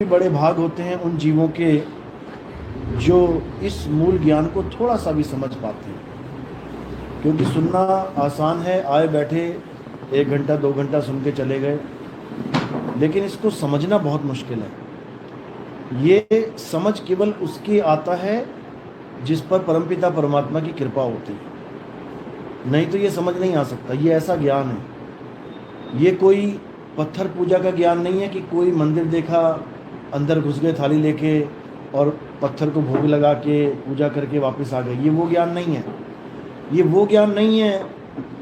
बड़े भाग होते हैं उन जीवों के जो इस मूल ज्ञान को थोड़ा सा भी समझ पाते हैं, क्योंकि सुनना आसान है, आए बैठे 1 घंटा 2 घंटा सुन के चले गए, लेकिन इसको समझना बहुत मुश्किल है। ये समझ केवल उसकी आता है जिस पर परमपिता परमात्मा की कृपा होती है, नहीं तो ये समझ नहीं आ सकता। ये ऐसा ज्ञान है, ये कोई पत्थर पूजा का ज्ञान नहीं है कि कोई मंदिर देखा, अंदर घुस गए थाली लेके और पत्थर को भोग लगा के पूजा करके वापस आ गए। ये वो ज्ञान नहीं है। ये वो ज्ञान नहीं है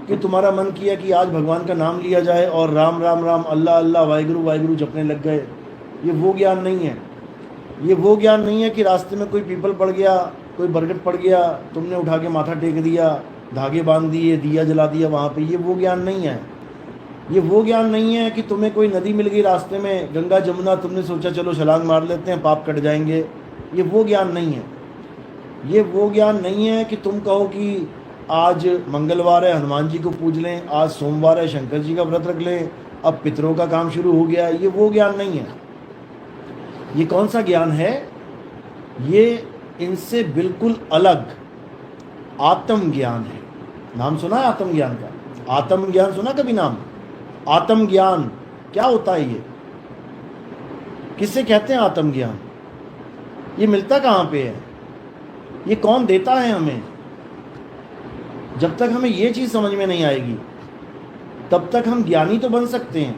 कि तुम्हारा मन किया कि आज भगवान का नाम लिया जाए और राम राम राम अल्लाह अल्लाह वाहिगुरु वाहिगुरु जपने लग गए। ये वो ज्ञान नहीं है। ये वो ज्ञान नहीं है कि रास्ते में कोई पीपल पड़ गया, कोई बरगद पड़ गया, तुमने उठा के माथा टेक दिया, धागे बांध दिए, दिया जला दिया वहाँ पे। ये वो ज्ञान नहीं है। ये वो ज्ञान नहीं है कि तुम्हें कोई नदी मिल गई रास्ते में, गंगा जमुना, तुमने सोचा चलो छलांग मार लेते हैं, पाप कट जाएंगे। ये वो ज्ञान नहीं है। ये वो ज्ञान नहीं है कि तुम कहो कि आज मंगलवार है हनुमान जी को पूज लें, आज सोमवार है शंकर जी का व्रत रख लें, अब पितरों का काम शुरू हो गया। ये वो ज्ञान नहीं है। ये कौन सा ज्ञान है? ये इनसे बिल्कुल अलग आत्म ज्ञान है। नाम सुना है आत्म ज्ञान का? आत्म ज्ञान सुना कभी नाम? आत्म ज्ञान क्या होता है? ये किसे कहते हैं आत्म ज्ञान? ये मिलता कहाँ पे है? ये कौन देता है हमें? जब तक हमें ये चीज़ समझ में नहीं आएगी तब तक हम ज्ञानी तो बन सकते हैं।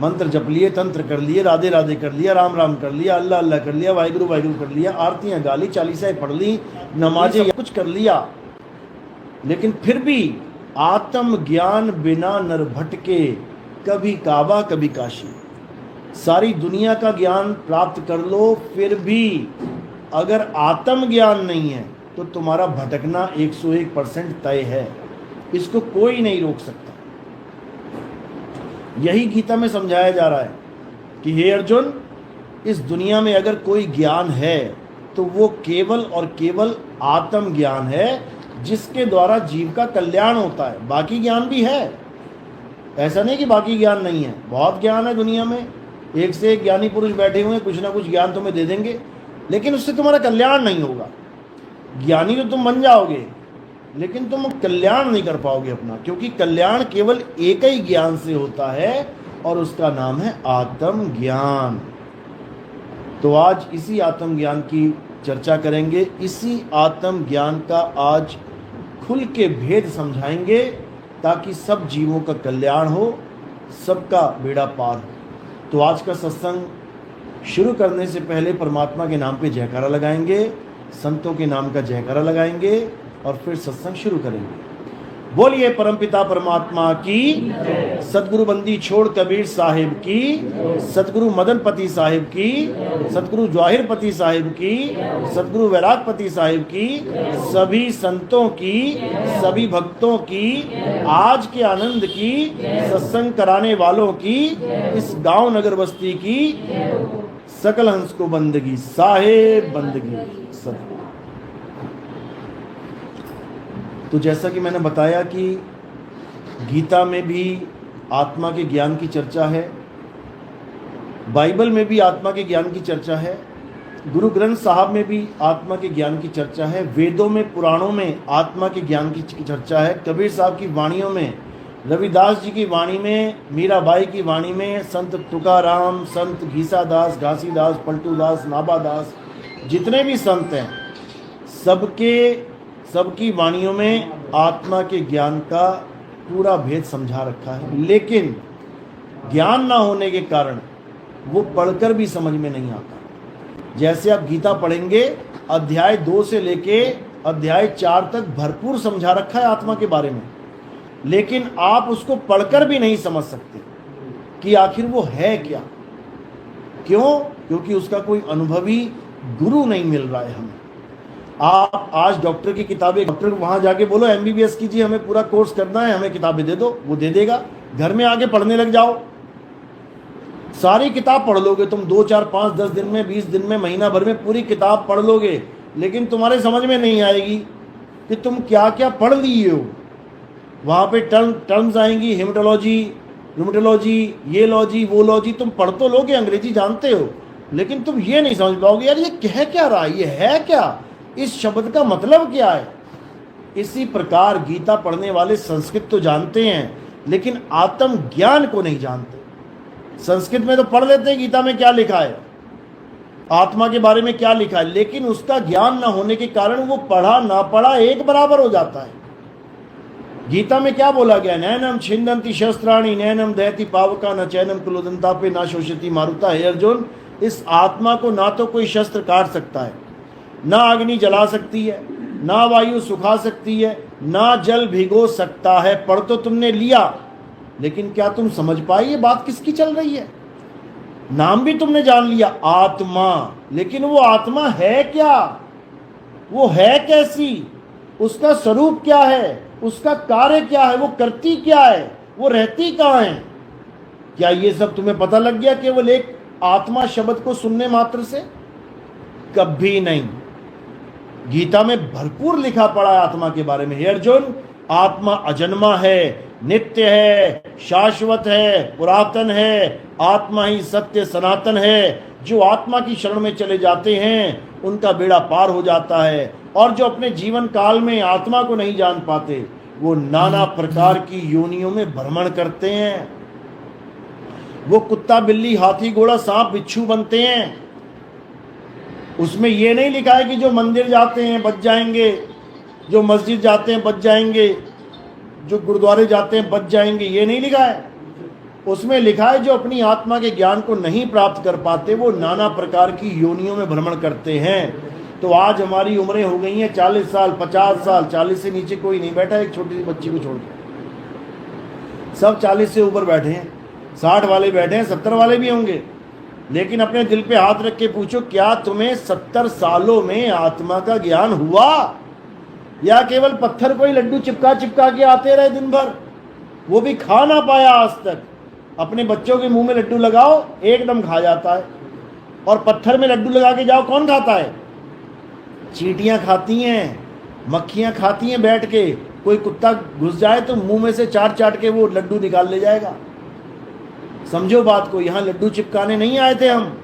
मंत्र जप लिए, तंत्र कर लिए, राधे राधे कर लिया, राम राम कर लिया, अल्लाह अल्लाह कर लिया, वाहिगुरु वाहिगुरु कर लिया, आरतियाँ गा ली, चालीसाएं पढ़ ली, नमाजें कुछ कर लिया, लेकिन फिर भी आत्म ज्ञान बिना नर भटके, कभी काबा कभी काशी। सारी दुनिया का ज्ञान प्राप्त कर लो, फिर भी अगर आत्म ज्ञान नहीं है तो तुम्हारा भटकना 101% तय है। इसको कोई नहीं रोक सकता। यही गीता में समझाया जा रहा है कि हे अर्जुन, इस दुनिया में अगर कोई ज्ञान है तो वो केवल और केवल आत्म ज्ञान है, जिसके द्वारा जीव का कल्याण होता है। बाकी ज्ञान भी है, ऐसा नहीं कि बाकी ज्ञान नहीं है। बहुत ज्ञान है दुनिया में, एक से एक ज्ञानी पुरुष बैठे हुए हैं, कुछ ना कुछ ज्ञान तुम्हें दे देंगे, लेकिन उससे तुम्हारा कल्याण नहीं होगा। ज्ञानी तो तुम बन जाओगे, लेकिन तुम कल्याण नहीं कर पाओगे अपना, क्योंकि कल्याण केवल एक ही ज्ञान से होता है और उसका नाम है आत्म ज्ञान। तो आज इसी आत्म ज्ञान की चर्चा करेंगे। इसी आत्म ज्ञान का आज खुल के भेद समझाएंगे, ताकि सब जीवों का कल्याण हो, सबका बेड़ा पार हो। तो आज का सत्संग शुरू करने से पहले परमात्मा के नाम पे जयकारा लगाएंगे, संतों के नाम का जयकारा लगाएंगे और फिर सत्संग शुरू करेंगे। बोलिए परमपिता परमात्मा की, सतगुरु बंदी छोड़ कबीर साहिब की, सतगुरु मदनपति साहिब की, सतगुरु जवाहिरपति साहिब की, सतगुरु वैरागपति साहिब की, सभी संतों की, सभी भक्तों की, आज के आनंद की, सत्संग कराने वालों की, इस गांव नगर बस्ती की सकल हंस को बंदगी साहेब बंदगी सतगुरु। तो जैसा कि मैंने बताया कि गीता में भी आत्मा के ज्ञान की चर्चा है, बाइबल में भी आत्मा के ज्ञान की चर्चा है, गुरु ग्रंथ साहब में भी आत्मा के ज्ञान की चर्चा है, वेदों में पुराणों में आत्मा के ज्ञान की चर्चा है, कबीर साहब की वाणियों में, रविदास जी की वाणी में, मीराबाई की वाणी में, संत तुकाराम, संत घीसादास, घासीदास, पलटूदास, नाभादास, जितने भी संत हैं, सबकी वाणियों में आत्मा के ज्ञान का पूरा भेद समझा रखा है। लेकिन ज्ञान ना होने के कारण वो पढ़कर भी समझ में नहीं आता। जैसे आप गीता पढ़ेंगे, अध्याय 2 से लेके अध्याय 4 तक भरपूर समझा रखा है आत्मा के बारे में, लेकिन आप उसको पढ़कर भी नहीं समझ सकते कि आखिर वो है क्या। क्यों? क्योंकि उसका कोई अनुभवी गुरु नहीं मिल रहा है हमें। आप आज डॉक्टर की किताबें, डॉक्टर वहां जाके बोलो MBBS कीजिए, हमें पूरा कोर्स करना है, हमें किताबें दे दो, वो दे देगा। घर में आके पढ़ने लग जाओ, सारी किताब पढ़ लोगे तुम, 2 4 5 10 दिन में, 20 दिन में, महीना भर में पूरी किताब पढ़ लोगे, लेकिन तुम्हारे समझ में नहीं आएगी कि तुम क्या क्या पढ़ लिए हो। वहाँ पे टर्म्स आएंगी, हेमेटोलॉजी, न्यूमेटोलॉजी, ये लॉजी वो लॉजी, तुम पढ़ तो लोगे, अंग्रेजी जानते हो, लेकिन तुम ये नहीं समझ पाओगे यार ये कह क्या रहा है, ये है क्या, इस शब्द का मतलब क्या है। इसी प्रकार गीता पढ़ने वाले संस्कृत तो जानते हैं लेकिन आत्म ज्ञान को नहीं जानते। संस्कृत में तो पढ़ लेते हैं गीता में क्या लिखा है, आत्मा के बारे में क्या लिखा है, लेकिन उसका ज्ञान ना होने के कारण वो पढ़ा ना पढ़ा एक बराबर हो जाता है। गीता में क्या बोला गया, नैनम छिंदंती शस्त्राणी नैनम दहती पावका न चैनम कुलोदंता पे ना शोषिती मारुता। हे अर्जुन, इस आत्मा को ना तो कोई शस्त्र काट सकता है, ना अग्नि जला सकती है, ना वायु सुखा सकती है, ना जल भिगो सकता है। पढ़ तो तुमने लिया लेकिन क्या तुम समझ पाए ये बात किसकी चल रही है। नाम भी तुमने जान लिया आत्मा, लेकिन वो आत्मा है क्या, वो है कैसी, उसका स्वरूप क्या है, उसका कार्य क्या है, वो करती क्या है, वो रहती कहाँ है। क्या ये सब तुम्हें पता लग गया केवल एक आत्मा शब्द को सुनने मात्र से? कभी नहीं। गीता में भरपूर लिखा पड़ा है आत्मा के बारे में। हे अर्जुन, आत्मा अजन्मा है, नित्य है, शाश्वत है, पुरातन है। आत्मा ही सत्य सनातन है। जो आत्मा की शरण में चले जाते हैं उनका बेड़ा पार हो जाता है, और जो अपने जीवन काल में आत्मा को नहीं जान पाते वो नाना प्रकार की योनियों में भ्रमण करते हैं। वो कुत्ता बिल्ली हाथी घोड़ा सांप बिच्छू बनते हैं। उसमें ये नहीं लिखा है कि जो मंदिर जाते हैं बच जाएंगे, जो मस्जिद जाते हैं बच जाएंगे, जो गुरुद्वारे जाते हैं बच जाएंगे, ये नहीं लिखा है। उसमें लिखा है जो अपनी आत्मा के ज्ञान को नहीं प्राप्त कर पाते वो नाना प्रकार की योनियों में भ्रमण करते हैं। तो आज हमारी उम्रें हो गई हैं 40 साल 50 साल, 40 से नीचे कोई नहीं बैठा, एक छोटी सी बच्ची को छोड़ के सब 40 से ऊपर बैठे हैं, 60 वाले बैठे हैं, 70 वाले भी होंगे। लेकिन अपने दिल पे हाथ रख के पूछो, क्या तुम्हें 70 सालों में आत्मा का ज्ञान हुआ, या केवल पत्थर को ही लड्डू चिपका चिपका के आते रहे दिन भर, वो भी खा ना पाया आज तक। अपने बच्चों के मुंह में लड्डू लगाओ एकदम खा जाता है, और पत्थर में लड्डू लगा के जाओ कौन खाता है? चींटियां खाती हैं, मक्खियां खाती हैं बैठ के। कोई कुत्ता घुस जाए तो मुंह में से चाट चाट के वो लड्डू निकाल ले जाएगा। समझो बात को, यहाँ लड्डू चिपकाने नहीं आए थे हम,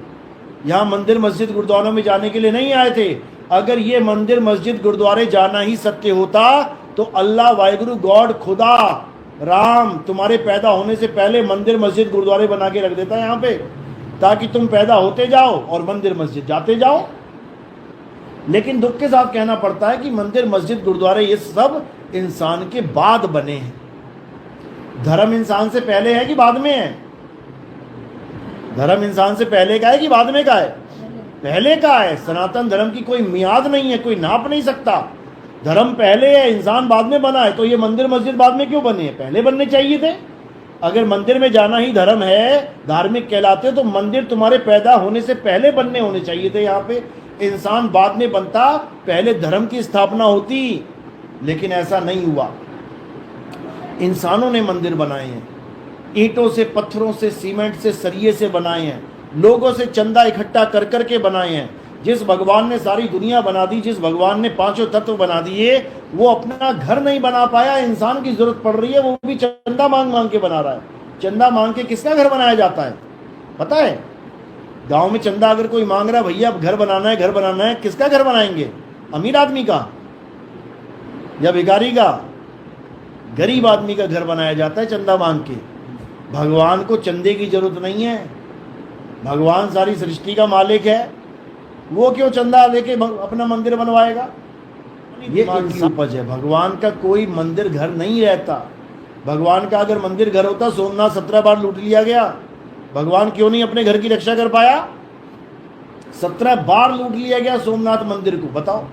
यहाँ मंदिर मस्जिद गुरुद्वारों में जाने के लिए नहीं आए थे। अगर ये मंदिर मस्जिद गुरुद्वारे जाना ही सत्य होता तो अल्लाह वाहिगुरु गॉड खुदा राम तुम्हारे पैदा होने से पहले मंदिर मस्जिद गुरुद्वारे बना के रख देता है यहाँ पे, ताकि तुम पैदा होते जाओ और मंदिर मस्जिद जाते जाओ। लेकिन दुख के साथ कहना पड़ता है कि मंदिर मस्जिद गुरुद्वारे ये सब इंसान के बाद बने हैं। धर्म इंसान से पहले है कि बाद में है? धर्म इंसान से पहले का है कि बाद में का है? पहले का है। सनातन धर्म की कोई मियाद नहीं है, कोई नाप नहीं सकता। धर्म पहले है, इंसान बाद में बना है। तो ये मंदिर मस्जिद बाद में क्यों बने हैं? पहले बनने चाहिए थे। अगर मंदिर में जाना ही धर्म है, धार्मिक कहलाते, तो मंदिर तुम्हारे पैदा होने से पहले बनने होने चाहिए थे। यहाँ पे इंसान बाद में बनता, पहले धर्म की स्थापना होती, लेकिन ऐसा नहीं हुआ। इंसानों ने मंदिर बनाए हैं, ईंटों से, पत्थरों से, सीमेंट से, सरिये से बनाए हैं, लोगों से चंदा इकट्ठा कर करके बनाए हैं। जिस भगवान ने सारी दुनिया बना दी, जिस भगवान ने पांचों तत्व बना दिए, वो अपना घर नहीं बना पाया। इंसान की जरूरत पड़ रही है, वो भी चंदा मांग मांग के बना रहा है। चंदा मांग के किसका घर बनाया जाता है पता है? गांव में चंदा अगर कोई मांग रहा है, भैया घर बनाना है, घर बनाना है, किसका घर बनाएंगे? अमीर आदमी का या भिखारी का? गरीब आदमी का घर बनाया जाता है चंदा मांग के। भगवान को चंदे की जरूरत नहीं है, भगवान सारी सृष्टि का मालिक है, वो क्यों चंदा लेके अपना मंदिर बनवाएगा? ये इनकी उपज है। भगवान का कोई मंदिर घर नहीं रहता। भगवान का अगर मंदिर घर होता, सोमनाथ 17 बार लूट लिया गया, भगवान क्यों नहीं अपने घर की रक्षा कर पाया? 17 बार लूट लिया गया सोमनाथ मंदिर को, बताओ।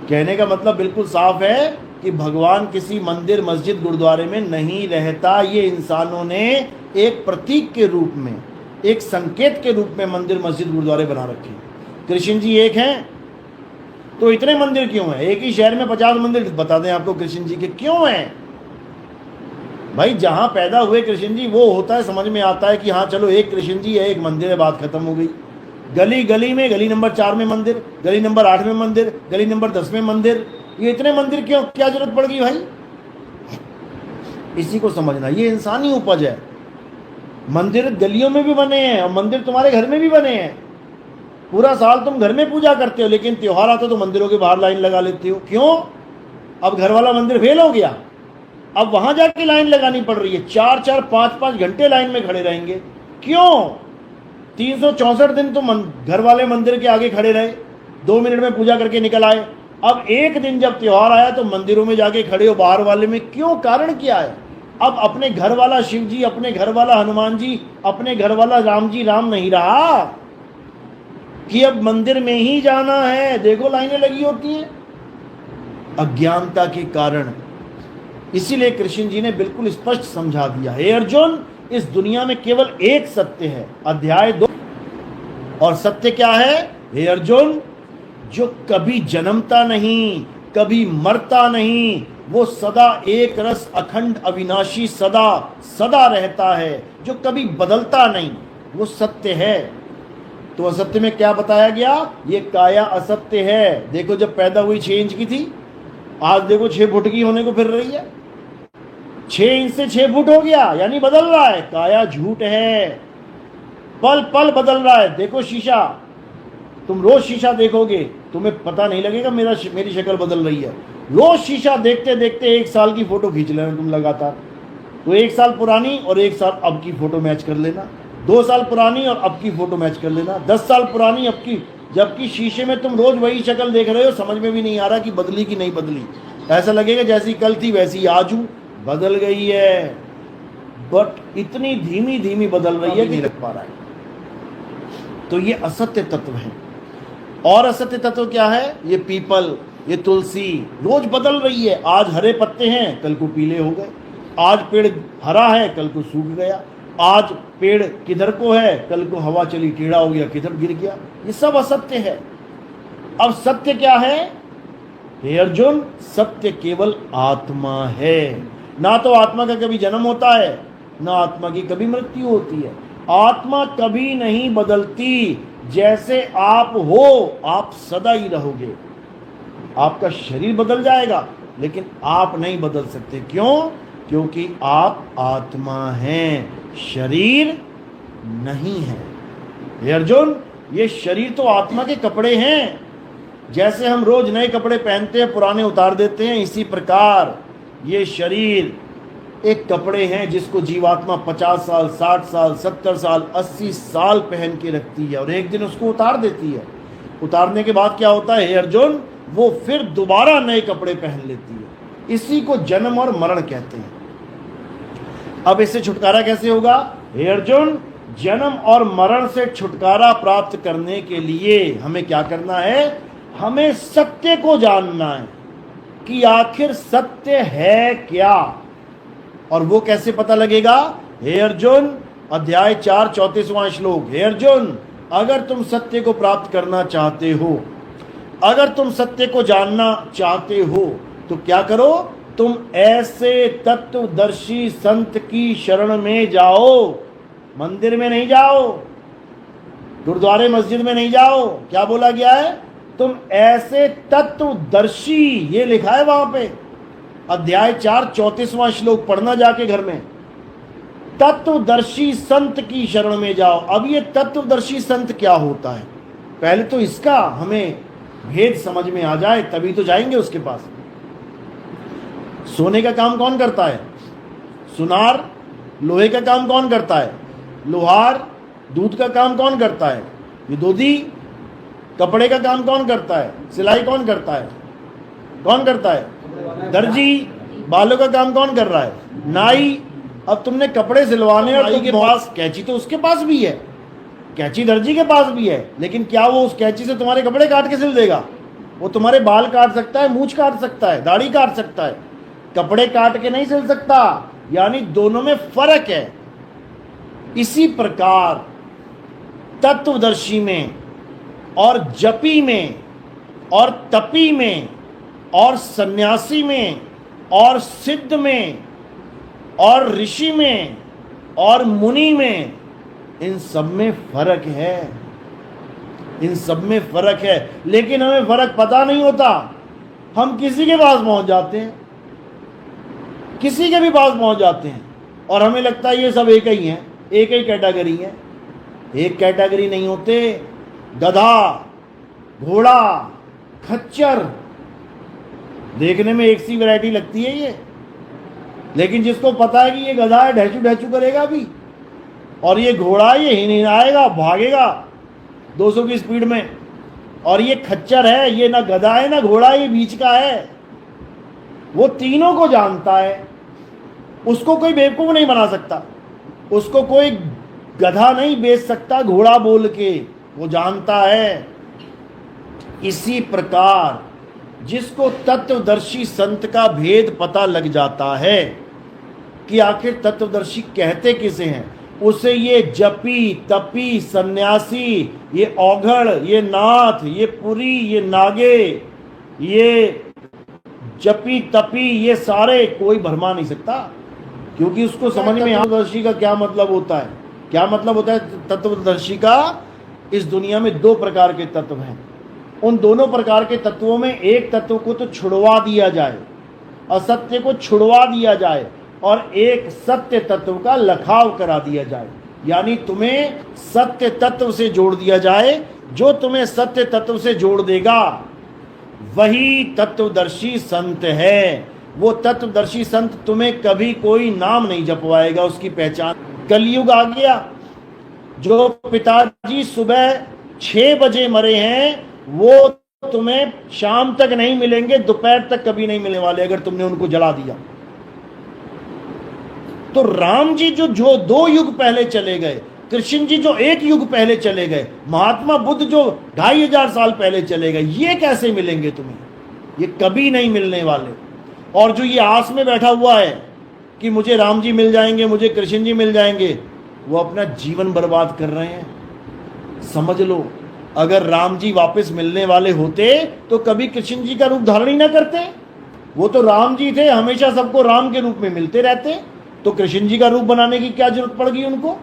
कहने का मतलब बिल्कुल साफ है कि भगवान किसी मंदिर मस्जिद गुरुद्वारे में नहीं रहता। ये इंसानों ने एक प्रतीक के रूप में, एक संकेत के रूप में मंदिर मस्जिद गुरुद्वारे बना रखे। कृष्ण जी एक हैं तो इतने मंदिर क्यों हैं? एक ही शहर में 50 मंदिर बता दें आपको कृष्ण जी के क्यों हैं? भाई जहां पैदा हुए कृष्ण जी वो होता है, समझ में आता है कि हाँ चलो एक कृष्ण जी है, एक मंदिर है, बात खत्म हो गई। गली गली में, गली नंबर 4 में मंदिर, गली नंबर 8 में मंदिर, गली नंबर 10 में मंदिर, ये इतने मंदिर क्यों? क्या जरूरत पड़ गई भाई? इसी को समझना, ये इंसानी उपज है। मंदिर गलियों में भी बने हैं और मंदिर तुम्हारे घर में भी बने हैं। पूरा साल तुम घर में पूजा करते हो, लेकिन त्योहार आता तो मंदिरों के बाहर लाइन लगा लेते हो। क्यों? अब घर वाला मंदिर फेल हो गया, अब वहां जाके लाइन लगानी पड़ रही है। 4-4, 5-5 घंटे लाइन में खड़े रहेंगे। क्यों? 364 दिन तो घर वाले मंदिर के आगे खड़े रहे, 2 मिनट में पूजा करके निकल आए। अब एक दिन जब त्योहार आया तो मंदिरों में जाके खड़े हो बाहर वाले में। क्यों? कारण क्या है? अब अपने घर वाला शिव जी, अपने घर वाला हनुमान जी, अपने घर वाला राम जी राम नहीं रहा कि अब मंदिर में ही जाना है। देखो लाइनें लगी होती हैं अज्ञानता के कारण। इसीलिए कृष्ण जी ने बिल्कुल स्पष्ट समझा दिया, हे अर्जुन, इस दुनिया में केवल एक सत्य है, अध्याय 2। और सत्य क्या है? हे अर्जुन, जो कभी जन्मता नहीं, कभी मरता नहीं, वो सदा एक रस अखंड अविनाशी सदा सदा रहता है, जो कभी बदलता नहीं, वो सत्य है। तो असत्य में क्या बताया गया? ये काया असत्य है। देखो जब पैदा हुई 6 इंच की थी, आज देखो 6 फुट की होने को फिर रही है। 6 इंच से 6 फुट हो गया, यानी बदल रहा है। काया झूठ है, पल पल बदल रहा है। देखो शीशा, तुम रोज शीशा देखोगे, तुम्हें पता नहीं लगेगा मेरी शक्ल बदल रही है। रोज शीशा देखते देखते 1 साल की फोटो खींच लेना तुम लगातार, तो 1 साल पुरानी और 1 साल अब की फोटो मैच कर लेना, 2 साल पुरानी और अब की फोटो मैच कर लेना, 10 साल पुरानी अब की। जबकि शीशे में तुम रोज वही शक्ल देख रहे हो, समझ में भी नहीं आ रहा कि बदली कि नहीं बदली। ऐसा लगेगा जैसी कल थी वैसी आज हूं, बदल गई है, बट इतनी धीमी धीमी बदल रही है कि नहीं लग पा रहा है। तो ये असत्य तत्व है। और असत्य तत्व क्या है? ये पीपल, ये तुलसी रोज बदल रही है। आज हरे पत्ते हैं, कल को पीले हो गए। आज पेड़ हरा है, कल को सूख गया। आज पेड़ किधर को है, कल को हवा चली टेढ़ा हो गया, किधर गिर गया। ये सब असत्य है। अब सत्य क्या है? हे अर्जुन, सत्य केवल आत्मा है। ना तो आत्मा का कभी जन्म होता है, ना आत्मा की कभी मृत्यु होती है। आत्मा कभी नहीं बदलती। जैसे आप हो, आप सदा ही रहोगे। आपका शरीर बदल जाएगा, लेकिन आप नहीं बदल सकते। क्यों? क्योंकि आप आत्मा हैं, शरीर नहीं है। हे अर्जुन, ये शरीर तो आत्मा के कपड़े हैं। जैसे हम रोज नए कपड़े पहनते हैं, पुराने उतार देते हैं, इसी प्रकार ये शरीर एक कपड़े हैं जिसको जीवात्मा 50 साल, 60 साल, 70 साल, 80 साल पहन के रखती है और एक दिन उसको उतार देती है। उतारने के बाद क्या होता है? हे अर्जुन, वो फिर दोबारा नए कपड़े पहन लेती है। इसी को जन्म और मरण कहते हैं। अब इससे छुटकारा कैसे होगा? हे अर्जुन, जन्म और मरण से छुटकारा प्राप्त करने के लिए हमें क्या करना है? हमें सत्य को जानना है कि आखिर सत्य है क्या। और वो कैसे पता लगेगा? हे अर्जुन, अध्याय 4, 34वां श्लोक। हे अर्जुन, अगर तुम सत्य को प्राप्त करना चाहते हो, अगर तुम सत्य को जानना चाहते हो, तो क्या करो? तुम ऐसे तत्वदर्शी संत की शरण में जाओ। मंदिर में नहीं जाओ, गुरुद्वारे मस्जिद में नहीं जाओ। क्या बोला गया है? तुम ऐसे तत्वदर्शी, ये लिखा है वहां पे, अध्याय 4, 34वां श्लोक पढ़ना जाके घर में। तत्वदर्शी संत की शरण में जाओ। अब ये तत्वदर्शी संत क्या होता है? पहले तो इसका हमें भेद समझ में आ जाए, तभी तो जाएंगे उसके पास। सोने का काम कौन करता है? सुनार। लोहे का काम कौन करता है? लोहार। दूध का काम कौन करता है? विदोदी। कपड़े का काम कौन करता है? सिलाई कौन करता है? कौन करता है? दर्जी। बालों का काम कौन कर रहा है? नाई। अब तुमने कपड़े सिलवाने और के पास कैंची तो उसके पास भी है, कैंची दर्जी के पास भी है, लेकिन क्या वो उस कैंची से तुम्हारे कपड़े काट के सिल देगा? वो तुम्हारे बाल काट सकता है, मूंछ काट सकता है, दाढ़ी काट सकता है, कपड़े काट के नहीं सिल सकता। यानी दोनों में फर्क है। इसी प्रकार तत्वदर्शी में और जपी में और तपी में और सन्यासी में और सिद्ध में और ऋषि में और मुनि में, इन सब में फर्क है। इन सब में फर्क है, लेकिन हमें फर्क पता नहीं होता। हम किसी के पास पहुंच जाते हैं, किसी के भी पास पहुंच जाते हैं और हमें लगता है ये सब एक ही हैं। एक ही कैटेगरी है। एक कैटेगरी नहीं होते। गधा, घोड़ा, खच्चर, देखने में एक सी वैरायटी लगती है ये, लेकिन जिसको पता है कि ये गधा है, ढहचू ढहचू करेगा भी, और ये घोड़ा ये हिनहिनाएगा, भागेगा 200 की स्पीड में, और ये खच्चर है, ये ना गधा है ना घोड़ा, ये बीच का है। वो तीनों को जानता है। उसको कोई बेवकूफ नहीं बना सकता, उसको कोई गधा नहीं बेच सकता घोड़ा बोल के, वो जानता है। इसी प्रकार जिसको तत्वदर्शी संत का भेद पता लग जाता है कि आखिर तत्वदर्शी कहते किसे हैं, उसे ये जपी तपी सन्यासी, ये औघड़, ये नाथ, ये पुरी, ये नागे, ये जपी तपी, ये सारे कोई भरमा नहीं सकता, क्योंकि उसको समझ में तत्वदर्शी का क्या मतलब होता है। क्या मतलब होता है तत्वदर्शी का? इस दुनिया में दो प्रकार के तत्व हैं। उन दोनों प्रकार के तत्वों में एक तत्व को तो छुड़वा दिया जाए, असत्य को छुड़वा दिया जाए, और एक सत्य तत्व का लखाव करा दिया जाए। यानी तुम्हें सत्य तत्व से जोड़ दिया जाए। जो तुम्हें सत्य तत्व से जोड़ देगा वही तत्वदर्शी संत है। वो तत्वदर्शी संत तुम्हें कभी कोई नाम नहीं जपवाएगा, उसकी पहचान। कलयुग आ गया। जो पिताजी सुबह 6 बजे मरे हैं वो तुम्हें शाम तक नहीं मिलेंगे, दोपहर तक कभी नहीं मिलने वाले अगर तुमने उनको जला दिया। तो राम जी जो 2 युग पहले चले गए, कृष्ण जी जो 1 युग पहले चले गए, महात्मा बुद्ध जो 2500 साल पहले चले गए, ये कैसे मिलेंगे तुम्हें? ये कभी नहीं मिलने वाले। और जो ये आस में बैठा हुआ है कि मुझे राम जी मिल जाएंगे, मुझे कृष्ण जी मिल जाएंगे, वो अपना जीवन बर्बाद कर रहे हैं। समझ लो, अगर राम जी वापस मिलने वाले होते तो कभी कृष्ण जी का रूप धारण ही ना करते। वो तो राम जी थे, हमेशा सबको राम के रूप में मिलते रहते, तो कृष्ण जी का रूप बनाने की क्या जरूरत पड़ गई उनको?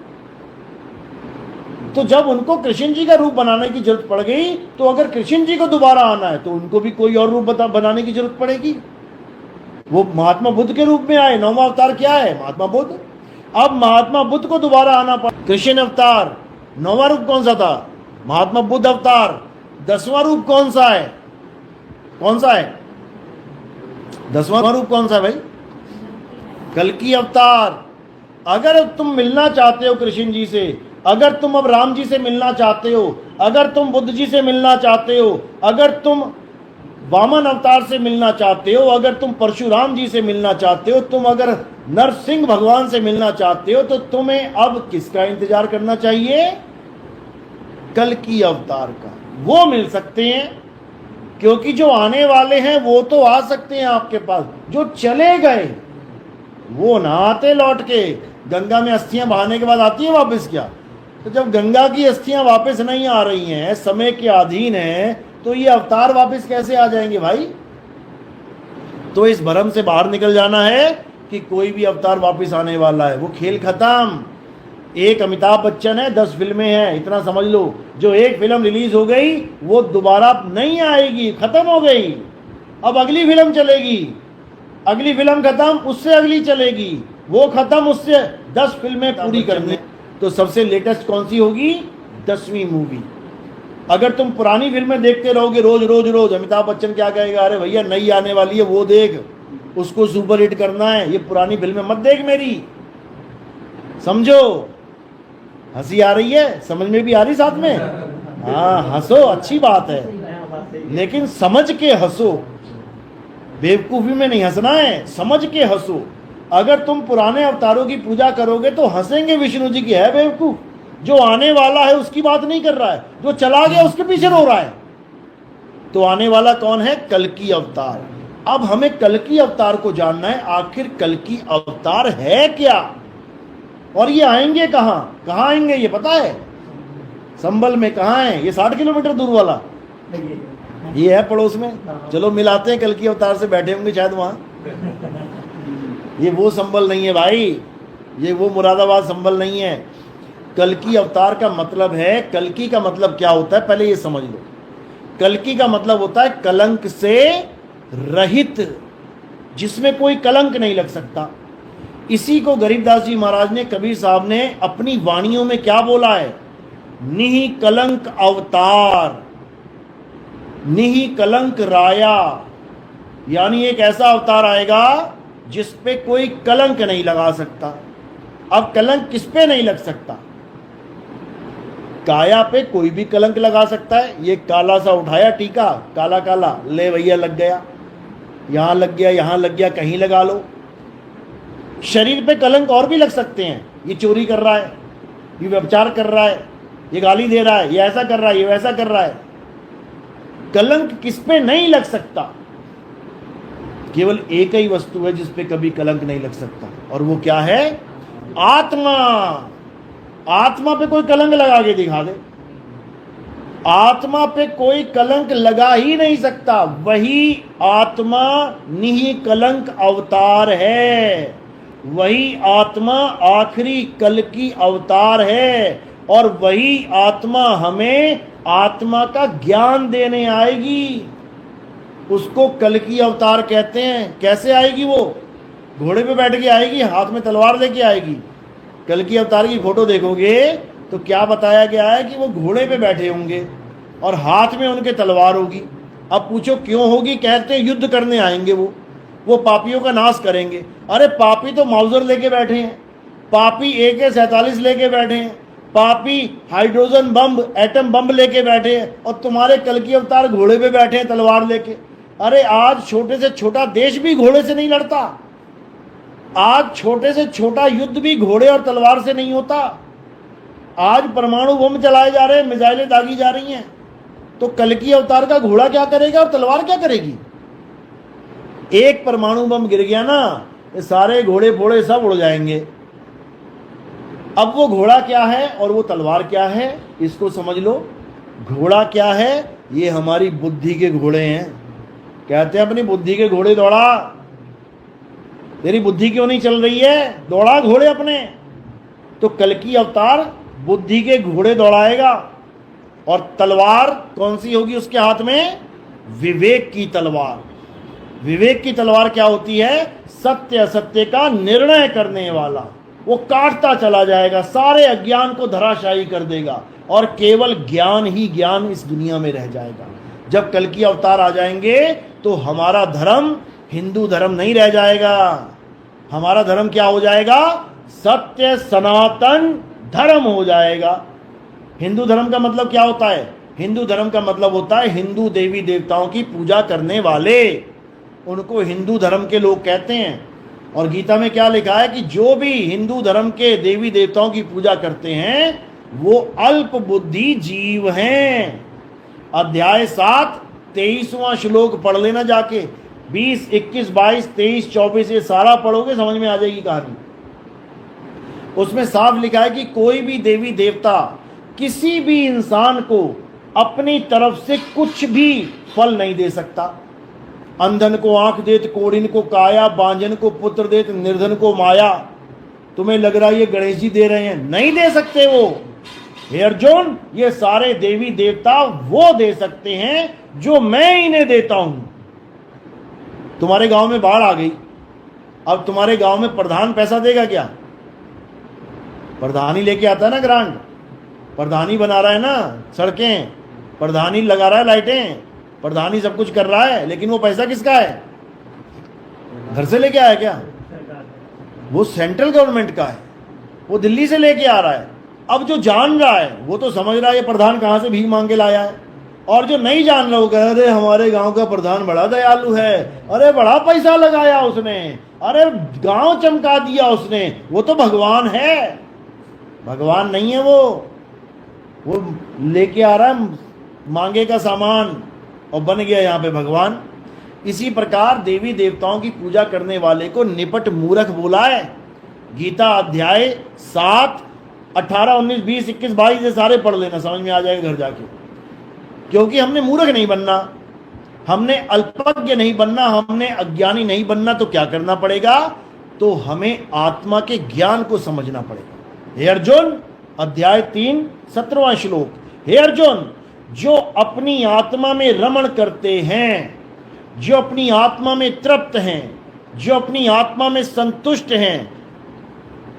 तो जब उनको कृष्ण जी का रूप बनाने की जरूरत पड़ गई, तो अगर कृष्ण जी को दोबारा आना है तो उनको भी कोई और रूप बनाने की जरूरत पड़ेगी। वो महात्मा बुद्ध के रूप में आए। 9वां अवतार क्या है? महात्मा बुद्ध। अब महात्मा बुद्ध को दोबारा आना पड़ा। कृष्ण अवतार 9वां रूप कौन सा था? महात्मा बुद्ध अवतार। 10वां रूप कौन सा है? कौन सा है 10वां रूप? कौन सा है भाई? कल्कि अवतार। अगर तुम मिलना चाहते हो कृष्ण जी से, अगर तुम अब राम जी से मिलना चाहते हो, अगर तुम बुद्ध जी से मिलना चाहते हो, अगर तुम वामन अवतार से मिलना चाहते हो, अगर तुम परशुराम जी से मिलना चाहते हो, तुम अगर नरसिंह भगवान से मिलना चाहते हो, तो तुम्हें अब किसका इंतजार करना चाहिए? कल्कि अवतार का। वो मिल सकते हैं, क्योंकि जो आने वाले हैं वो तो आ सकते हैं आपके पास, जो चले गए वो ना आते लौट के। गंगा में अस्थियां बहाने के बाद आती है वापस क्या? तो जब गंगा की अस्थियां वापस नहीं आ रही हैं, समय के अधीन है, तो ये अवतार वापस कैसे आ जाएंगे भाई? तो इस भ्रम से बाहर निकल जाना है कि कोई भी अवतार वापस आने वाला है। वो खेल खत्म। एक अमिताभ बच्चन है, 10 फिल्में हैं, इतना समझ लो। जो एक फिल्म रिलीज हो गई वो दोबारा नहीं आएगी, खत्म हो गई। अब अगली फिल्म चलेगी, अगली फिल्म खत्म, उससे अगली चलेगी, वो खत्म, उससे 10 फिल्में पूरी करनी। तो सबसे लेटेस्ट कौन सी होगी? 10वीं मूवी। अगर तुम पुरानी फिल्में देखते रहोगे रोज रोज रोज, अमिताभ बच्चन क्या कहेगा? अरे भैया नई आने वाली है, वो देख, उसको सुपर हिट करना है, ये पुरानी फिल्में मत देख मेरी। समझो, हंसी आ रही है? समझ में भी आ रही साथ में? हाँ, हंसो, अच्छी बात है, लेकिन समझ के हंसो। बेवकूफी में नहीं हंसना है, समझ के हंसो। अगर तुम पुराने अवतारों की पूजा करोगे तो हंसेंगे विष्णु जी की, है बेवकूफ। जो आने वाला है उसकी बात नहीं कर रहा है, जो चला गया उसके पीछे रो रहा है। तो आने वाला कौन है? कल्कि अवतार। अब हमें कल्कि अवतार को जानना है, आखिर कल्कि अवतार है क्या, और ये आएंगे कहां? कहां आएंगे ये पता है? संबल में। कहां है ये? 60 किलोमीटर दूर वाला ये है पड़ोस में। चलो मिलाते हैं, कल्कि अवतार से बैठे होंगे शायद वहां। ये वो संबल नहीं है भाई, ये वो मुरादाबाद संबल नहीं है। कल्कि अवतार का मतलब है, कल्कि का मतलब क्या होता है पहले ये समझ लो। कल्कि का मतलब होता है कलंक से रहित, जिसमें कोई कलंक नहीं लग सकता। इसी को गरीबदास जी महाराज ने, कबीर साहब ने अपनी वाणियों में क्या बोला है? निहि कलंक अवतार, निहि कलंक राया, यानी एक ऐसा अवतार आएगा जिस पे कोई कलंक नहीं लगा सकता। अब कलंक किस पे नहीं लग सकता? काया पे कोई भी कलंक लगा सकता है। ये काला सा उठाया टीका, काला काला, ले भैया लग गया, यहां लग गया, यहां लग गया, कहीं लगा लो। शरीर पे कलंक और भी लग सकते हैं। ये चोरी कर रहा है, ये व्यभिचार कर रहा है, ये गाली दे रहा है, ये ऐसा कर रहा है, ये वैसा कर रहा है। कलंक किस पे नहीं लग सकता? केवल एक ही वस्तु है जिस पे कभी कलंक नहीं लग सकता, और वो क्या है? आत्मा। आत्मा पे कोई कलंक लगा के दिखा दे। आत्मा पे कोई कलंक लगा ही नहीं सकता। वही आत्मा निहि कलंक अवतार है। वही आत्मा आखिरी कल की अवतार है, और वही आत्मा हमें आत्मा का ज्ञान देने आएगी। उसको कल की अवतार कहते हैं। कैसे आएगी वो? घोड़े पे बैठ के आएगी, हाथ में तलवार लेके आएगी। कल की अवतार की फोटो देखोगे तो क्या बताया गया है कि वो घोड़े पे बैठे होंगे और हाथ में उनके तलवार होगी। अब पूछो क्यों होगी? कहते हैं युद्ध करने आएंगे वो पापियों का नाश करेंगे। अरे पापी तो माउजर लेके बैठे हैं, पापी AK-47 लेके बैठे हैं, पापी हाइड्रोजन बम, एटम बम लेके बैठे हैं, और तुम्हारे कल की अवतार घोड़े पे बैठे हैं तलवार लेके। अरे आज छोटे से छोटा देश भी घोड़े से नहीं लड़ता। आज छोटे से छोटा युद्ध भी घोड़े और तलवार से नहीं होता। आज परमाणु बम चलाए जा रहे हैं, मिसाइलें दागी जा रही हैं। तो कल की अवतार का घोड़ा क्या करेगा और तलवार क्या करेगी? एक परमाणु बम गिर गया ना, ये सारे घोड़े फोड़े सब उड़ जाएंगे। अब वो घोड़ा क्या है और वो तलवार क्या है, इसको समझ लो। घोड़ा क्या है? ये हमारी बुद्धि के घोड़े हैं। कहते हैं अपनी बुद्धि के घोड़े दौड़ा। तेरी बुद्धि क्यों नहीं चल रही है? दौड़ा घोड़े अपने। तो कल की अवतार बुद्धि के घोड़े दौड़ाएगा। और तलवार कौन सी होगी उसके हाथ में? विवेक की तलवार। विवेक की तलवार क्या होती है? सत्य असत्य का निर्णय करने वाला। वो काटता चला जाएगा, सारे अज्ञान को धराशायी कर देगा, और केवल ज्ञान ही ज्ञान इस दुनिया में रह जाएगा। जब कल की अवतार आ जाएंगे तो हमारा धर्म हिंदू धर्म नहीं रह जाएगा। हमारा धर्म क्या हो जाएगा? सत्य सनातन धर्म हो जाएगा। हिंदू धर्म का मतलब क्या होता है? हिंदू धर्म का मतलब होता है हिंदू देवी देवताओं की पूजा करने वाले। उनको हिंदू धर्म के लोग कहते हैं। और गीता में क्या लिखा है कि जो भी हिंदू धर्म के देवी देवताओं की पूजा करते हैं वो अल्प बुद्धि जीव हैं। अध्याय 7 23वां श्लोक पढ़ लेना जाके। 20, 21, 22, 23, 24 ये सारा पढ़ोगे समझ में आ जाएगी कहानी। उसमें साफ लिखा है कि कोई भी देवी देवता किसी भी इंसान को अपनी तरफ से कुछ भी फल नहीं दे सकता। अंधन को आंख देत, कोढ़िन को काया, बांझन को पुत्र देत, निर्धन को माया। तुम्हें लग रहा है ये गणेश जी दे रहे हैं? नहीं दे सकते वो। हे अर्जुन, ये सारे देवी देवता वो दे सकते हैं जो मैं इन्हें देता हूं। तुम्हारे गांव में बाढ़ आ गई, अब तुम्हारे गांव में प्रधान पैसा देगा क्या? प्रधान ही लेके आता है ना ग्रांट। प्रधान ही बना रहा है ना सड़कें, प्रधान ही लगा रहा है लाइटें, प्रधान ही सब कुछ कर रहा है। लेकिन वो पैसा किसका है? घर से लेके आया क्या? वो सेंट्रल गवर्नमेंट का है, वो दिल्ली से लेके आ रहा है। अब जो जान रहा है वो तो समझ रहा है ये प्रधान कहाँ से भीख मांग के लाया है, और जो नहीं जान रहा वो कह रहे हमारे गांव का प्रधान बड़ा दयालु है, अरे बड़ा पैसा लगाया उसने, अरे गांव चमका दिया उसने। वो तो भगवान है। भगवान नहीं है वो लेके आ रहा है मांगे का सामान और बन गया यहाँ पे भगवान। इसी प्रकार देवी देवताओं की पूजा करने वाले को निपट मूर्ख बोला है। गीता अध्याय 7, 18, 19, 20, 21, 22 ये सारे पढ़ लेना, समझ में आ जाएगा घर जाके। क्योंकि हमने मूर्ख नहीं बनना, हमने अल्पज्ञ नहीं बनना, हमने अज्ञानी नहीं बनना। तो क्या करना पड़ेगा? तो हमें आत्मा के ज्ञान को समझना पड़ेगा। हे अर्जुन, अध्याय 3, 17वां श्लोक। हे अर्जुन, जो अपनी आत्मा में रमण करते हैं, जो अपनी आत्मा में तृप्त हैं, जो अपनी आत्मा में संतुष्ट हैं,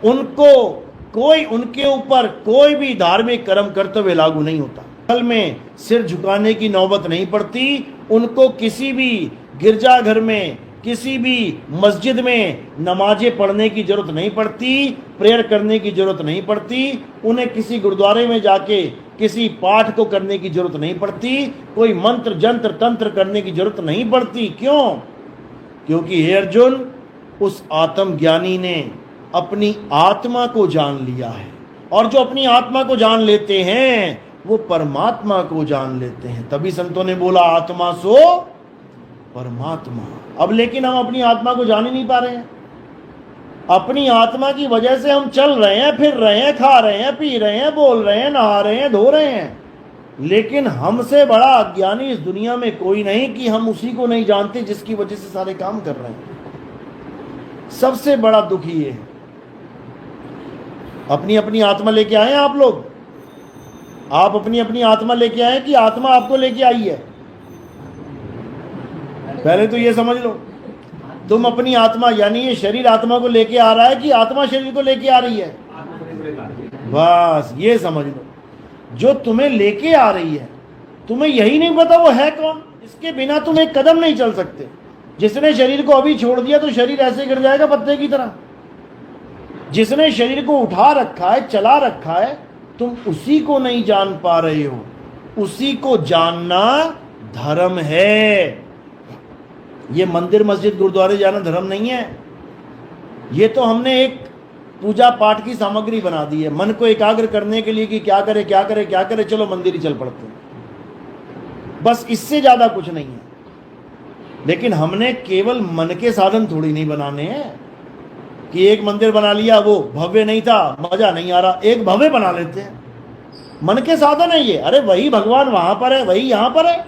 उनके ऊपर कोई भी धार्मिक कर्म कर्तव्य लागू नहीं होता। कल में सिर झुकाने की नौबत नहीं पड़ती। उनको किसी भी गिरजाघर में, किसी भी मस्जिद में नमाजें पढ़ने की जरूरत नहीं पड़ती, प्रेयर करने की जरूरत नहीं पड़ती। उन्हें किसी गुरुद्वारे में जाके किसी पाठ को करने की जरूरत नहीं पड़ती, कोई मंत्र जंत्र तंत्र करने की जरूरत नहीं पड़ती। क्यों? क्योंकि हे अर्जुन, उस आत्मज्ञानी ने अपनी आत्मा को जान लिया है, और जो अपनी आत्मा को जान लेते हैं वो परमात्मा को जान लेते हैं। तभी संतों ने बोला आत्मा सो परमात्मा। अब लेकिन हम अपनी आत्मा को जान ही नहीं पा रहे हैं। अपनी आत्मा की वजह से हम चल रहे हैं, फिर रहे हैं, खा रहे हैं, पी रहे हैं, बोल रहे हैं, नहा रहे हैं, धो रहे हैं, लेकिन हमसे बड़ा अज्ञानी इस दुनिया में कोई नहीं कि हम उसी को नहीं जानते जिसकी वजह से सारे काम कर रहे हैं। सबसे बड़ा दुख ये है। अपनी अपनी आत्मा लेके आए हैं आप लोग, आप अपनी अपनी आत्मा लेके आए कि आत्मा आपको लेके आई है? पहले तो ये समझ लो, तुम अपनी आत्मा यानी ये शरीर आत्मा को लेके आ रहा है कि आत्मा शरीर को लेके आ रही है? बस ये समझ लो, जो तुम्हें लेके आ रही है तुम्हें यही नहीं पता वो है कौन। इसके बिना तुम एक कदम नहीं चल सकते। जिसने शरीर को अभी छोड़ दिया तो शरीर ऐसे गिर जाएगा पत्ते की तरह। जिसने शरीर को उठा रखा है, चला रखा है, तुम उसी को नहीं जान पा रहे हो। उसी को जानना धर्म है। ये मंदिर मस्जिद गुरुद्वारे जाना धर्म नहीं है। ये तो हमने एक पूजा पाठ की सामग्री बना दी है मन को एकाग्र करने के लिए कि क्या करे क्या करे क्या करे, चलो मंदिर ही चल पड़ते हैं, बस इससे ज्यादा कुछ नहीं है। लेकिन हमने केवल मन के साधन थोड़ी नहीं बनाने हैं कि एक मंदिर बना लिया, वो भव्य नहीं था, मजा नहीं आ रहा, एक भव्य बना लेते हैं। मन के साधन है ये। अरे वही भगवान वहां पर है, वही यहां पर है।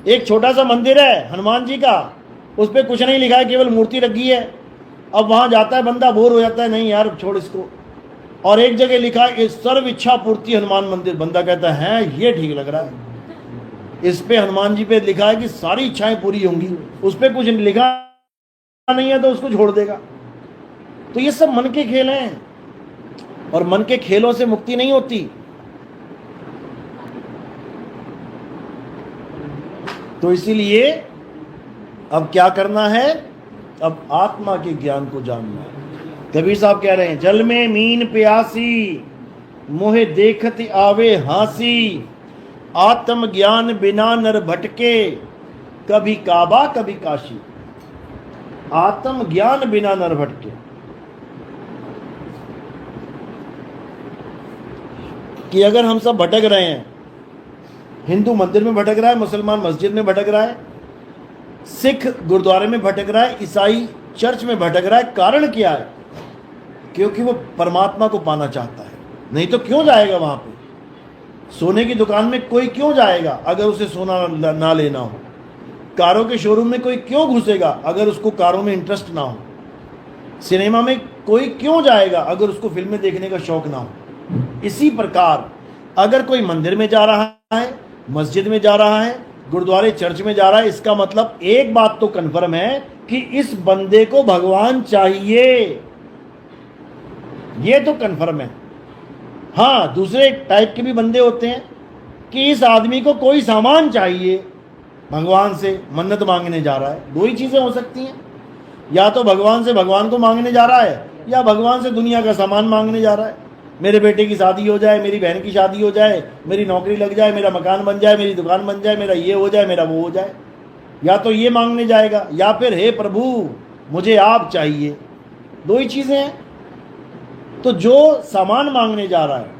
एक छोटा सा मंदिर है हनुमान जी का, उस पर कुछ नहीं लिखा है, केवल मूर्ति रखी है। अब वहां जाता है बंदा, बोर हो जाता है, नहीं यार छोड़ इसको। और एक जगह लिखा है सर्व इच्छा पूर्ति हनुमान मंदिर, बंदा कहता है ये ठीक लग रहा है। इस पे हनुमान जी पे लिखा है कि सारी इच्छाएं पूरी होंगी, उस पे कुछ लिखा नहीं है तो उसको छोड़ देगा। तो ये सब मन के खेल हैं, और मन के खेलों से मुक्ति नहीं होती। तो इसीलिए अब क्या करना है? अब आत्मा के ज्ञान को जानना है। कबीर साहब कह रहे हैं, जल में मीन प्यासी, मोहे देखत आवे हासी, आत्म ज्ञान बिना नर भटके, कभी काबा कभी काशी। आत्म ज्ञान बिना नर भटके। कि अगर हम सब भटक रहे हैं, हिंदू मंदिर में भटक रहा है, मुसलमान मस्जिद में भटक रहा है, सिख गुरुद्वारे में भटक रहा है, ईसाई चर्च में भटक रहा है, कारण क्या है? क्योंकि वो परमात्मा को पाना चाहता है। नहीं तो क्यों जाएगा वहां पे? सोने की दुकान में कोई क्यों जाएगा अगर उसे सोना ना लेना हो? कारों के शोरूम में कोई क्यों घुसेगा अगर उसको कारों में इंटरेस्ट ना हो? सिनेमा में कोई क्यों जाएगा अगर उसको फिल्में देखने का शौक ना हो? इसी प्रकार अगर कोई मंदिर में जा रहा है, मस्जिद में जा रहा है, गुरुद्वारे चर्च में जा रहा है, इसका मतलब एक बात तो कन्फर्म है कि इस बंदे को भगवान चाहिए। ये तो कन्फर्म है। हाँ, दूसरे टाइप के भी बंदे होते हैं कि इस आदमी को कोई सामान चाहिए, भगवान से मन्नत मांगने जा रहा है। दो ही चीजें हो सकती हैं, या तो भगवान से भगवान को मांगने जा रहा है, या भगवान से दुनिया का सामान मांगने जा रहा है। मेरे बेटे की शादी हो जाए, मेरी बहन की शादी हो जाए, मेरी नौकरी लग जाए, मेरा मकान बन जाए, मेरी दुकान बन जाए, मेरा ये हो जाए, मेरा वो हो जाए। या तो ये मांगने जाएगा, या फिर हे प्रभु मुझे आप चाहिए। दो ही चीजें हैं। तो जो सामान मांगने जा रहा है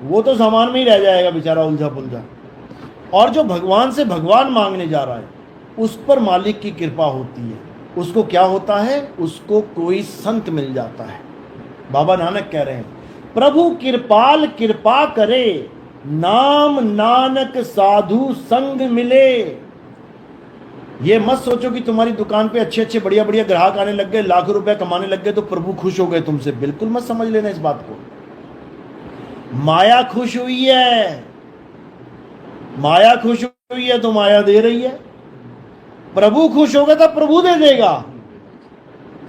वो तो सामान में ही रह जाएगा बेचारा, उलझा पुलझा। और जो भगवान से भगवान मांगने जा रहा है उस पर मालिक की कृपा होती है। उसको क्या होता है? उसको कोई संत मिल जाता है। बाबा नानक कह रहे हैं, प्रभु कृपाल कृपा करे, नाम नानक साधु संग मिले। ये मत सोचो कि तुम्हारी दुकान पे अच्छे अच्छे बढ़िया बढ़िया ग्राहक आने लग गए, लाखों रुपए कमाने लग गए तो प्रभु खुश हो गए तुमसे। बिल्कुल मत समझ लेना इस बात को। माया खुश हुई है, माया खुश हुई है तो माया दे रही है। प्रभु खुश होगा तो प्रभु दे देगा,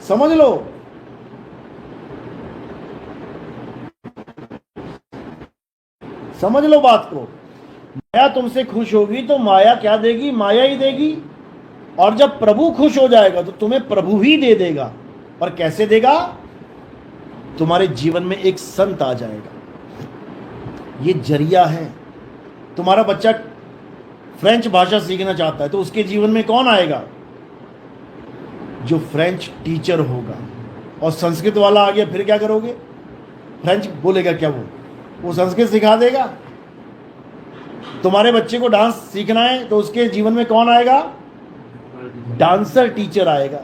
समझ लो। समझ लो बात को। माया तुमसे खुश होगी तो माया क्या देगी? माया ही देगी। और जब प्रभु खुश हो जाएगा तो तुम्हें प्रभु ही दे देगा। और कैसे देगा? तुम्हारे जीवन में एक संत आ जाएगा। ये जरिया है। तुम्हारा बच्चा फ्रेंच भाषा सीखना चाहता है तो उसके जीवन में कौन आएगा? जो फ्रेंच टीचर होगा। और संस्कृत वाला आ गया, फिर क्या करोगे? फ्रेंच बोलेगा क्या? वो संस्कृत सिखा देगा। तुम्हारे बच्चे को डांस सीखना है तो उसके जीवन में कौन आएगा? डांसर टीचर आएगा।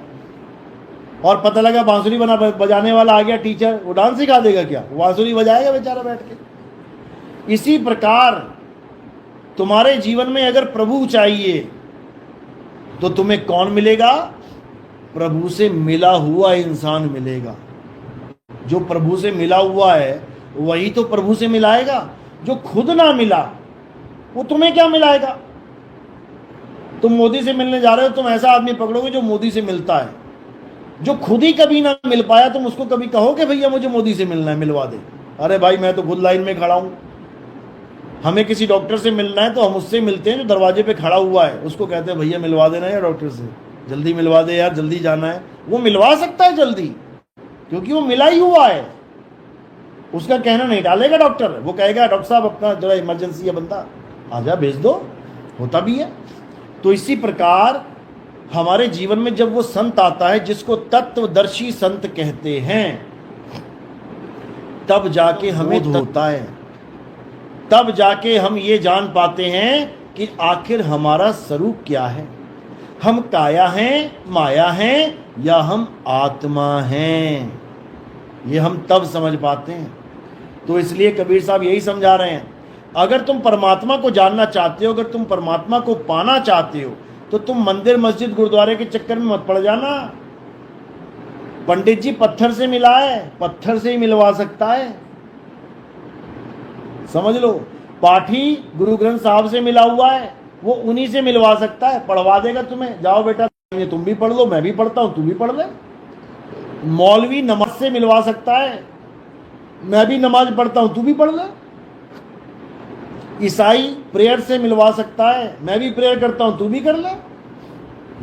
और पता लगा बांसुरी बजाने वाला आ गया टीचर, वो डांस सिखा देगा क्या? वो बांसुरी बजाएगा बेचारा बैठ के। इसी प्रकार तुम्हारे जीवन में अगर प्रभु चाहिए तो तुम्हें कौन मिलेगा? प्रभु से मिला हुआ इंसान मिलेगा। जो प्रभु से मिला हुआ है वही तो प्रभु से मिलाएगा। जो खुद ना मिला वो तुम्हें क्या मिलाएगा? तुम मोदी से मिलने जा रहे हो, तुम ऐसा आदमी पकड़ोगे जो मोदी से मिलता है। जो खुद ही कभी ना मिल पाया, तुम उसको कभी कहोगे भैया मुझे मोदी से मिलना है, मिलवा दे? अरे भाई मैं तो खुद लाइन में खड़ा हूं। हमें किसी डॉक्टर से मिलना है तो हम उससे मिलते हैं जो दरवाजे पे खड़ा हुआ है। उसको कहते हैं भैया मिलवा देना यार डॉक्टर से, जल्दी मिलवा दे यार, जल्दी जाना है। वो मिलवा सकता है जल्दी क्योंकि वो मिला ही हुआ है। उसका कहना नहीं डालेगा डॉक्टर। वो कहेगा डॉक्टर साहब अपना जरा इमरजेंसी है, बंदा आजा, भेज दो। होता भी है। तो इसी प्रकार हमारे जीवन में जब वो संत आता है जिसको तत्वदर्शी संत कहते हैं, तब जाके हमें होता है। तब जाके हम ये जान पाते हैं कि आखिर हमारा स्वरूप क्या है। हम काया हैं, माया हैं, या हम आत्मा हैं। ये हम तब समझ पाते हैं। तो इसलिए कबीर साहब यही समझा रहे हैं, अगर तुम परमात्मा को जानना चाहते हो, अगर तुम परमात्मा को पाना चाहते हो, तो तुम मंदिर मस्जिद गुरुद्वारे के चक्कर में मत पड़ जाना। पंडित जी पत्थर से मिला है, पत्थर से ही मिलवा सकता है। समझ लो, पाठी गुरु ग्रंथ साहब से मिला हुआ है, वो उन्हीं से मिलवा सकता है, पढ़वा देगा तुम्हें। जाओ बेटा तुम भी पढ़ लो, मैं भी पढ़ता हूं, तू भी पढ़ ले। मौलवी नमाज से मिलवा सकता है, मैं भी नमाज पढ़ता हूं, तू भी पढ़ ले। ईसाई प्रेयर से मिलवा सकता है, मैं भी प्रेयर करता हूं, तू भी कर ले।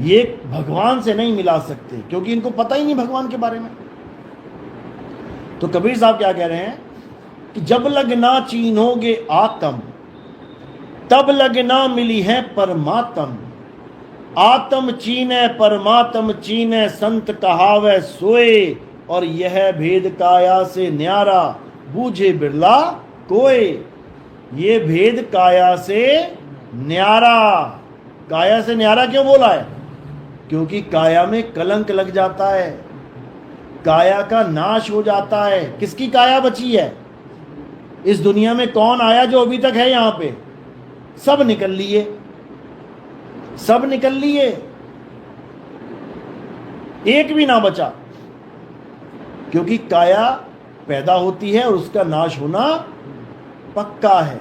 ये भगवान से नहीं मिला सकते क्योंकि इनको पता ही नहीं भगवान के बारे में। तो कबीर साहब क्या कह रहे हैं कि जब लग ना चीनोगे आत्म, तब लग ना मिली है परमात्म। आत्म चीने परमात्म चीने, संत कहावे सोए। और यह भेद काया से न्यारा, बूझे बिरला कोय। ये भेद काया से न्यारा। काया से न्यारा क्यों बोला है? क्योंकि काया में कलंक लग जाता है, काया का नाश हो जाता है। किसकी काया बची है इस दुनिया में? कौन आया जो अभी तक है यहां पे? सब निकल लिए, सब निकल लिए, एक भी ना बचा। क्योंकि काया पैदा होती है और उसका नाश होना पक्का है।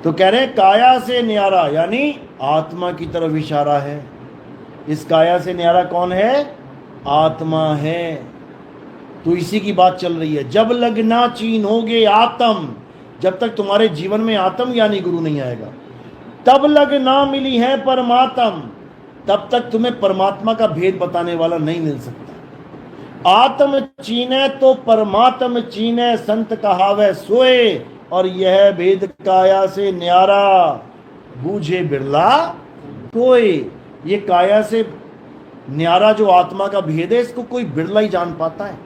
तो कह रहे काया से न्यारा, यानी आत्मा की तरफ इशारा है। इस काया से न्यारा कौन है? आत्मा है। तो इसी की बात चल रही है। जब लगना चीन होगे आत्म, जब तक तुम्हारे जीवन में आत्म यानी गुरु नहीं आएगा, तब लग ना मिली है परमात्म, तब तक तुम्हें परमात्मा का भेद बताने वाला नहीं मिल सकता। आत्म चीने तो परमात्म चीने, संत कहावे सोए। और यह भेद काया से न्यारा, बूझे बिरला कोई। ये काया से न्यारा जो आत्मा का भेद है, इसको कोई बिरला ही जान पाता है।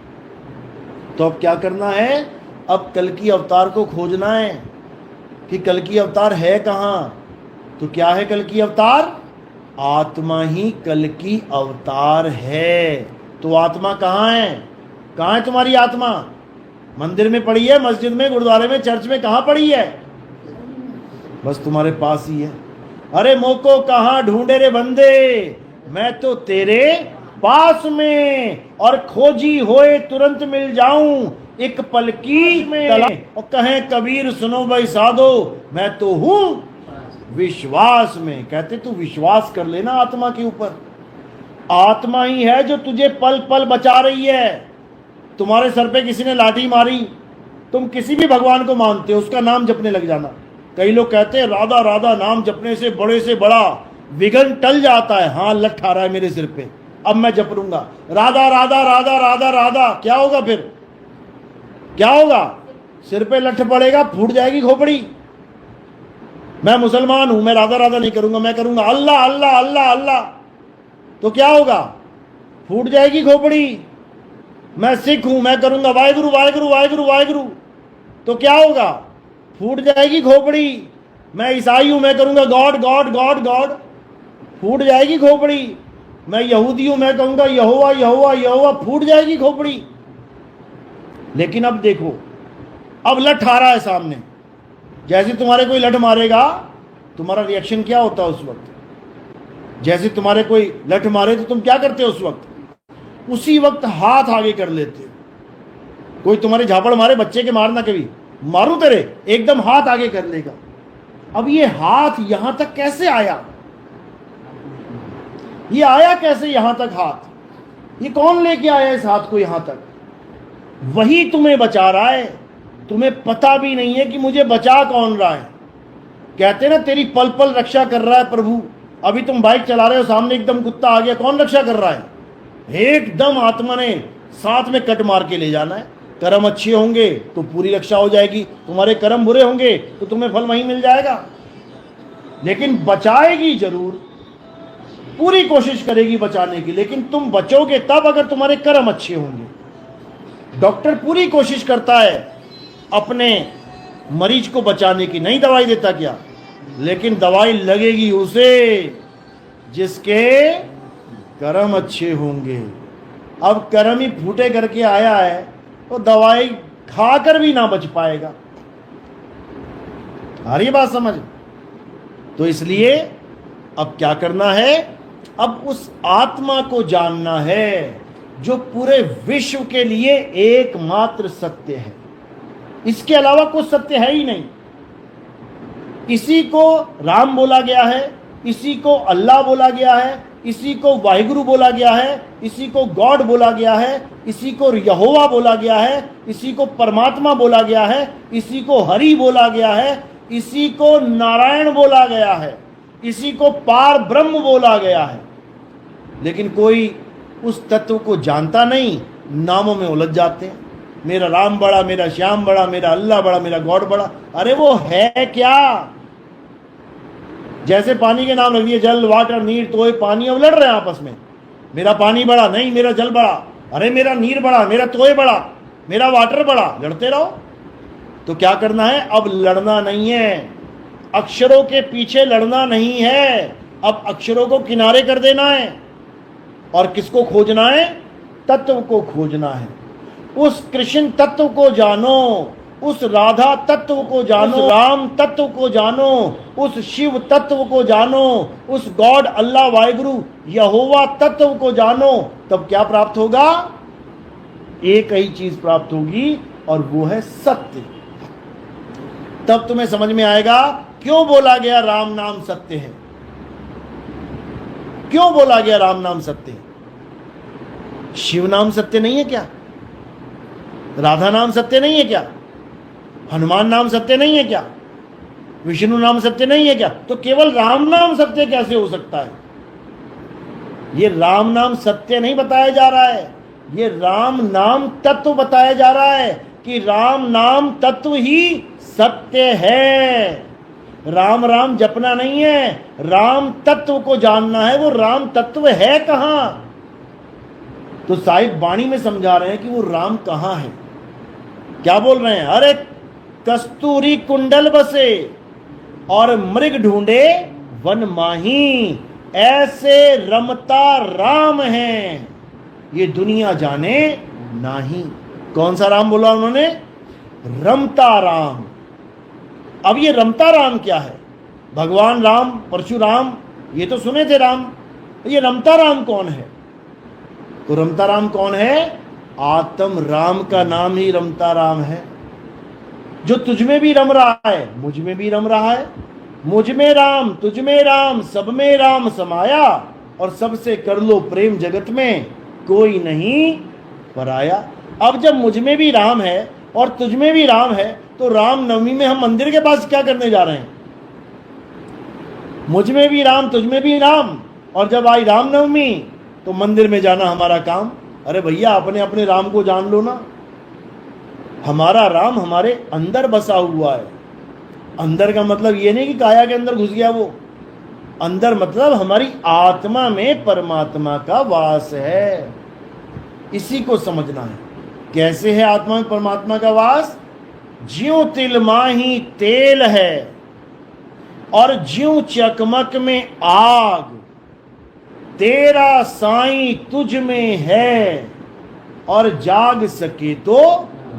तो अब क्या करना है? अब कल की अवतार को खोजना है कि कल की अवतार है कहां। तो क्या है कल की अवतार? आत्मा ही कल की अवतार है। तो आत्मा कहां है? कहां है तुम्हारी आत्मा? मंदिर में पड़ी है, मस्जिद में, गुरुद्वारे में, चर्च में? कहां पड़ी है? बस तुम्हारे पास ही है। अरे मोको कहां ढूंढे रे बंदे, मैं तो तेरे पास में। और खोजी होए तुरंत मिल जाऊं, एक पल की में। और कहें कबीर सुनो भाई साधो, मैं तो हूं विश्वास में। कहते तू विश्वास कर लेना आत्मा के ऊपर। आत्मा ही है जो तुझे पल पल बचा रही है। तुम्हारे सर पे किसी ने लाठी मारी, तुम किसी भी भगवान को मानते हो उसका नाम जपने लग जाना। कई लोग कहते हैं राधा राधा नाम जपने से बड़ा विघ्न टल जाता है। हाँ, लठ आ रहा है मेरे सिर पे, अब मैं जप लूंगा राधा राधा राधा राधा राधा। क्या होगा फिर? क्या होगा? सिर पे लठ पड़ेगा, फूट जाएगी खोपड़ी। मैं मुसलमान हूं, मैं राधा राधा नहीं करूंगा, मैं करूंगा अल्लाह अल्लाह अल्लाह अल्लाह, तो क्या होगा? फूट जाएगी खोपड़ी। मैं सिख हूं, मैं करूंगा वाहेगुरु वाहेगुरु वाहेगुरु वाहेगुरु, तो क्या होगा? फूट जाएगी खोपड़ी। मैं ईसाई हूं, मैं करूंगा गॉड गॉड गॉड गॉड, फूट जाएगी खोपड़ी। मैं यहूदी हूं, मैं कहूंगा यहोवा यहोवा यहोवा, फूट जाएगी खोपड़ी। लेकिन अब देखो, अब लठ आ रहा है सामने, जैसे तुम्हारे कोई लठ मारेगा तुम्हारा रिएक्शन क्या होता है उस वक्त? जैसे तुम्हारे कोई लठ मारे तो तुम क्या करते हो उस वक्त? उसी वक्त हाथ आगे कर लेते हो। कोई तुम्हारे झापड़ मारे, बच्चे के मारना, कभी मारू तेरे, एकदम हाथ आगे कर लेगा। अब ये हाथ यहां तक कैसे आया? ये आया कैसे यहां तक हाथ? ये कौन लेके आया इस हाथ को यहां तक? वही तुम्हें बचा रहा है, तुम्हें पता भी नहीं है कि मुझे बचा कौन रहा है। कहते ना तेरी पल पल रक्षा कर रहा है प्रभु। अभी तुम बाइक चला रहे हो, सामने एकदम कुत्ता आ गया, कौन रक्षा कर रहा है? एकदम आत्मा ने साथ में कट मार के ले जाना है। कर्म अच्छे होंगे तो पूरी रक्षा हो जाएगी, तुम्हारे कर्म बुरे होंगे तो तुम्हें फल वहीं मिल जाएगा। लेकिन बचाएगी जरूर, पूरी कोशिश करेगी बचाने की, लेकिन तुम बचोगे तब अगर तुम्हारे कर्म अच्छे होंगे। डॉक्टर पूरी कोशिश करता है अपने मरीज को बचाने की, नहीं दवाई देता क्या? लेकिन दवाई लगेगी उसे जिसके कर्म अच्छे होंगे। अब कर्म ही फूटे करके आया है तो दवाई खाकर भी ना बच पाएगा। आ रही बात समझ? तो इसलिए अब क्या करना है? अब उस आत्मा को जानना है जो पूरे विश्व के लिए एकमात्र सत्य है। इसके अलावा कुछ सत्य है ही नहीं। इसी को राम बोला गया है, इसी को अल्लाह बोला गया है, इसी को वाहिगुरु बोला गया है, इसी को गॉड बोला गया है, इसी को यहोवा बोला गया है, इसी को परमात्मा बोला गया है, इसी को हरि बोला गया है, इसी को नारायण बोला गया है, इसी को पार ब्रह्म बोला गया है। लेकिन कोई उस तत्व को जानता नहीं, नामों में उलझ जाते हैं। मेरा राम बड़ा, मेरा श्याम बड़ा, मेरा अल्लाह बड़ा, मेरा गॉड बड़ा। अरे वो है क्या? जैसे पानी के नाम रख दिए, जल वाटर नीर, तो ये पानी अब लड़ रहे हैं आपस में। मेरा पानी बड़ा, नहीं मेरा जल बड़ा, अरे मेरा नीर बड़ा, मेरा तोय बड़ा, मेरा वाटर बड़ा, लड़ते रहो। तो क्या करना है? अब लड़ना नहीं है, अक्षरों के पीछे लड़ना नहीं है, अब अक्षरों को किनारे कर देना है। और किसको खोजना है? तत्व को खोजना है। उस कृष्ण तत्व को जानो, उस राधा तत्व को जानो, उस राम तत्व को जानो, उस शिव तत्व को जानो, उस गॉड अल्लाह वाहिगुरु यहोवा तत्व को जानो। तब क्या प्राप्त होगा? एक ही चीज प्राप्त होगी और वो है सत्य। तब तुम्हें समझ में आएगा क्यों बोला गया राम नाम सत्य है। क्यों बोला गया राम नाम सत्य है? शिव नाम सत्य नहीं है क्या? राधा नाम सत्य नहीं है क्या? हनुमान नाम सत्य नहीं है क्या? विष्णु नाम सत्य नहीं है क्या? तो केवल राम नाम सत्य कैसे हो सकता है? ये राम नाम सत्य नहीं बताया जा रहा है, ये राम नाम तत्व बताया जा रहा है कि राम नाम तत्व ही सत्य है। राम राम जपना नहीं है, राम तत्व को जानना है। वो राम तत्व है कहां? तो साहिब वाणी में समझा रहे हैं कि वो राम कहां है। क्या बोल रहे हैं? अरे कस्तूरी कुंडल बसे और मृग ढूंढे वन माही, ऐसे रमता राम है ये दुनिया जाने नाही। कौन सा राम बोला उन्होंने? रमता राम। अब ये रमता राम क्या है? भगवान राम, परशुराम, ये तो सुने थे राम। ये रमता राम कौन है? तो रमता राम कौन है? आत्म राम का नाम ही रमता राम है, जो तुझ में भी रम रहा है, मुझ में भी रम रहा है। मुझ में राम, तुझ में राम, सब में राम समाया, और सबसे कर लो प्रेम, जगत में कोई नहीं पराया। अब जब मुझ में भी राम है और तुझ में भी राम है, तो राम नवमी में हम मंदिर के पास क्या करने जा रहे हैं? मुझ में भी राम, तुझ में भी राम, और जब आई राम नवमी तो मंदिर में जाना हमारा काम। अरे भैया, अपने अपने राम को जान लो ना। हमारा राम हमारे अंदर बसा हुआ है। अंदर का मतलब ये नहीं कि काया के अंदर घुस गया वो। अंदर मतलब हमारी आत्मा में परमात्मा का वास है। इसी को समझना है। कैसे है आत्मा में परमात्मा का वास? ज्यों तिल माही तेल है और ज्यों चकमक में आग, तेरा साईं तुझ में है और जाग सके तो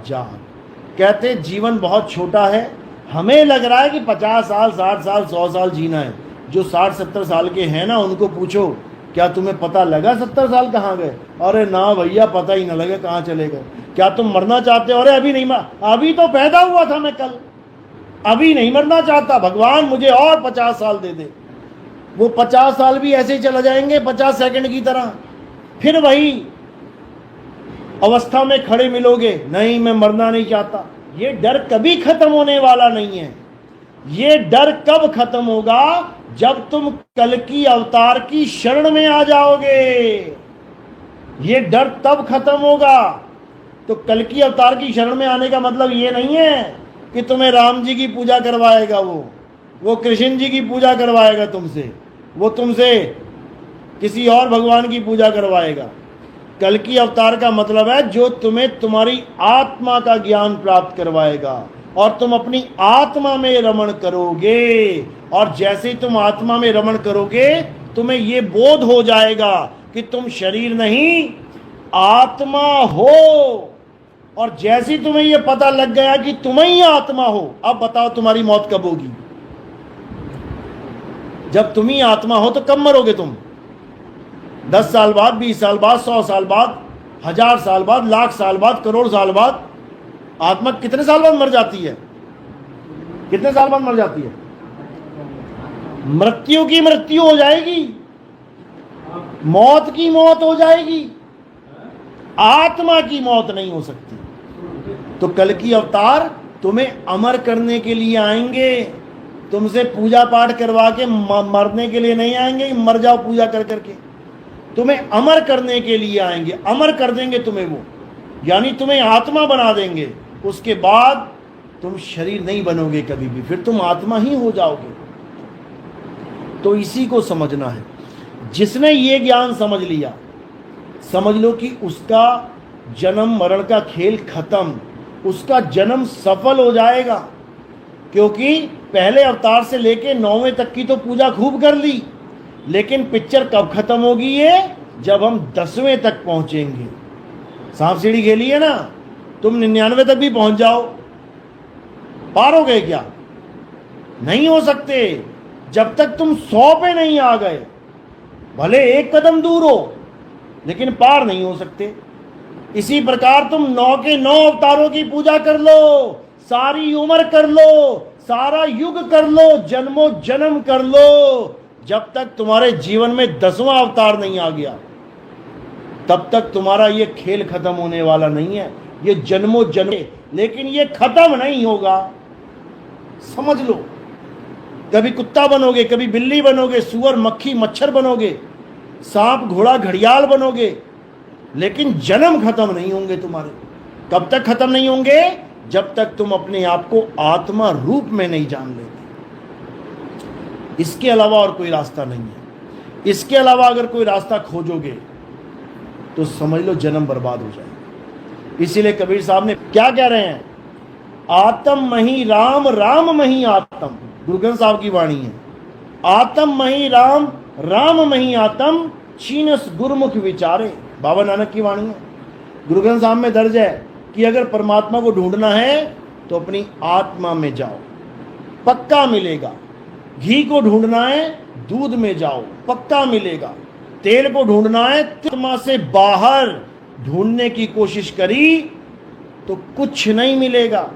जाग। कहते जीवन बहुत छोटा है। हमें लग रहा है कि 50 साल, 60 साल, 100 साल जीना है। जो 60-70 साल के हैं ना, उनको पूछो क्या तुम्हें पता लगा 70 साल कहाँ गए? अरे ना भैया, पता ही ना लगे कहाँ चले गए। क्या तुम मरना चाहते हो? अरे अभी नहीं, अभी तो पैदा हुआ था मैं कल, अभी नहीं मरना चाहता। भगवान मुझे और 50 साल दे दे। वो 50 साल भी ऐसे ही चला जाएंगे, 50 सेकंड की तरह। फिर वही अवस्था में खड़े मिलोगे, नहीं मैं मरना नहीं चाहता। ये डर कभी खत्म होने वाला नहीं है। ये डर कब खत्म होगा? जब तुम कल की अवतार की शरण में आ जाओगे। ये डर तब खत्म होगा। तो कल की अवतार की शरण में आने का मतलब ये नहीं है कि तुम्हें राम जी की पूजा करवाएगा वो कृष्ण जी की पूजा करवाएगा तुमसे, वो तुमसे किसी और भगवान की पूजा करवाएगा। कल की अवतार का मतलब है जो तुम्हें तुम्हारी आत्मा का ज्ञान प्राप्त करवाएगा और तुम अपनी आत्मा में रमण करोगे। और जैसे ही तुम आत्मा में रमण करोगे, तुम्हें ये बोध हो जाएगा कि तुम शरीर नहीं आत्मा हो। और जैसे ही तुम्हें ये पता लग गया कि तुम ही आत्मा हो, अब बताओ तुम्हारी मौत कब होगी? जब तुम ही आत्मा हो तो कब मरोगे तुम? 10 साल बाद, 20 साल बाद, 100 साल बाद, 1000 साल बाद, लाख साल बाद, करोड़ साल बाद? आत्मा कितने साल बाद मर जाती है? कितने साल बाद मर जाती है? मृत्यु की मृत्यु हो जाएगी, मौत की मौत हो जाएगी, आत्मा की मौत नहीं हो सकती। तो कल की अवतार तुम्हें अमर करने के लिए आएंगे, तुमसे पूजा पाठ करवा के मरने के लिए नहीं आएंगे, मर जाओ पूजा कर करके। तुम्हें अमर करने के लिए आएंगे, अमर कर देंगे तुम्हें वो, यानी तुम्हें आत्मा बना देंगे। उसके बाद तुम शरीर नहीं बनोगे कभी भी, फिर तुम आत्मा ही हो जाओगे। तो इसी को समझना है। जिसने ये ज्ञान समझ लिया, समझ लो कि उसका जन्म मरण का खेल खत्म, उसका जन्म सफल हो जाएगा। क्योंकि पहले अवतार से लेके 9वें तक की तो पूजा खूब कर ली, लेकिन पिक्चर कब खत्म होगी? ये जब हम 10वें तक पहुंचेंगे। सांप सीढ़ी खेली है ना, तुम 99 तक भी पहुंच जाओ, पार हो गए क्या? नहीं हो सकते जब तक तुम 100 पे नहीं आ गए। भले एक कदम दूर हो, लेकिन पार नहीं हो सकते। इसी प्रकार तुम 9 के 9 अवतारों की पूजा कर लो, सारी उम्र कर लो, सारा युग कर लो, जन्मों जन्म कर लो, जब तक तुम्हारे जीवन में 10वां अवतार नहीं आ गया, तब तक तुम्हारा ये खेल खत्म होने वाला नहीं है। ये जन्मों जन्म, लेकिन ये खत्म नहीं होगा, समझ लो। कभी कुत्ता बनोगे, कभी बिल्ली बनोगे, सुअर मक्खी मच्छर बनोगे, सांप घोड़ा घड़ियाल बनोगे, लेकिन जन्म खत्म नहीं होंगे तुम्हारे। कब तक खत्म नहीं होंगे? जब तक तुम अपने आप को आत्मा रूप में नहीं जान लेते। इसके अलावा और कोई रास्ता नहीं है। इसके अलावा अगर कोई रास्ता खोजोगे तो समझ लो जन्म बर्बाद हो जाएगा। इसीलिए कबीर साहब ने क्या कह रहे हैं? आत्म मही राम, राम मही आत्म। गुरु ग्रंथ साहब की वाणी है। आत्म मही राम, राम मही आत्म, चीनस गुरुमुख विचारे। बाबा नानक की वाणी है। गुरु ग्रंथ साहब में दर्ज है कि अगर परमात्मा को ढूंढना है तो अपनी आत्मा में जाओ, पक्का मिलेगा। घी को ढूंढना है, दूध में जाओ, पक्का मिलेगा। तेल को ढूंढना है, आत्मा से बाहर ढूंढने की कोशिश करी तो कुछ नहीं मिलेगा।